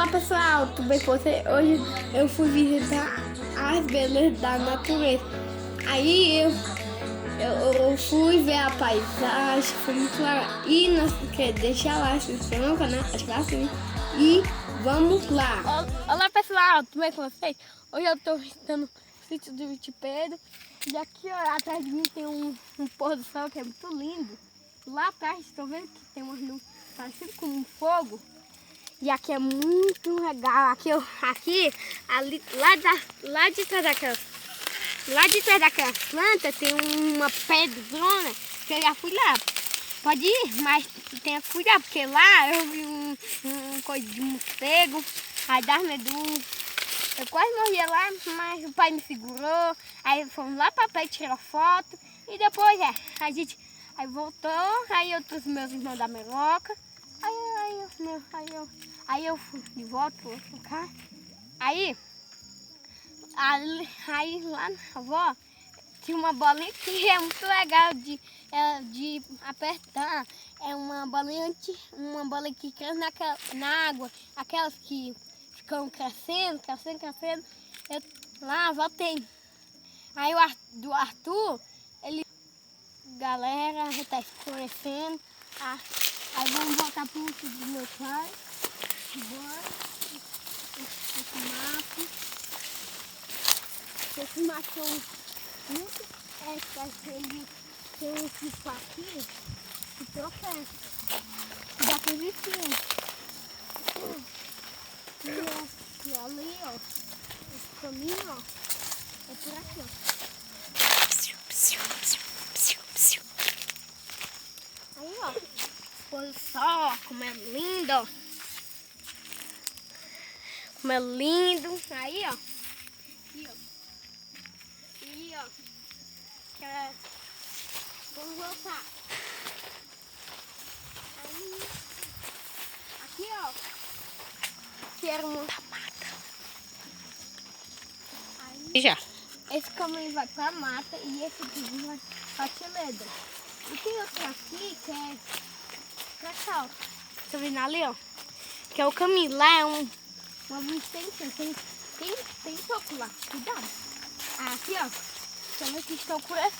Olá pessoal, tudo bem com você? Hoje eu fui visitar as belezas da natureza. Aí eu fui ver a paisagem, foi muito legal. E não se esqueça de deixar lá, se inscrever no canal, ativar o sininho e vamos lá! Olá pessoal, tudo bem com vocês? Hoje eu estou visitando o sítio do Vitipedo. E aqui ó, atrás de mim tem um pôr do sol que é muito lindo. Lá atrás, estão vendo que tem umas nuvens parecidas com um fogo. E aqui é muito legal. Ali, lá de trás daquelas plantas tem uma pedrona que eu já fui lá. Pode ir, mas tenha que cuidar, porque lá eu vi um coisa de morcego, aí das medusas. Eu quase morria lá, mas o pai me segurou. Aí fomos lá para pé tirar foto. E depois a gente aí voltou, aí eu trouxe meus irmãos da Meroca. Aí eu fui de volta para outro carro. Aí lá na avó tinha uma bolinha que é muito legal de apertar. É uma bolinha que cresce na água. Aquelas que ficam crescendo. Lá a avó tem. Aí do Arthur, galera, já está escurecendo. Aí vamos voltar para o sítio do meu pai. Bora. Esse mato muito ele tem um tipo aqui que tropeça. Dá para vestir. E ali, ó, esse caminho, ó, é por aqui, ó. Aí, ó, pôr do sol, como é lindo, ó. Como é lindo. Aí, ó. Aqui, ó. E, ó. Vamos voltar. Aí. Aqui, ó. Que era uma mata. Aí. Já. Esse caminho vai pra mata e esse aqui vai pra Tileda. E tem outro aqui que é pra cá, ó. Tá vendo ali, ó? Que é o caminho. Lá é uma extensão. Tem pouco lá. Cuidado. Aqui, ó. Também que estão curecendo.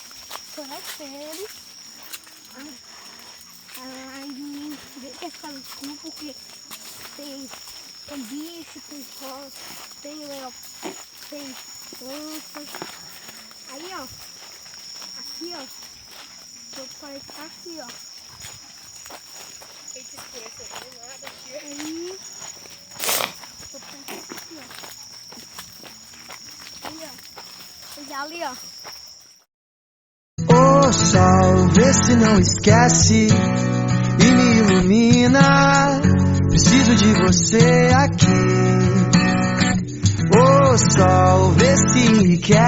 Aí vê que ficar no escuro porque tem bicho, tem cobra, tem onça. Aí, ó. Aqui, ó. Pode ficar aqui, ó. Aí. Vou ficar aqui, ó. Aí, ó. Já ali, ó. O sol, vê se não esquece e me ilumina. Preciso de você aqui. O sol, vê se quer.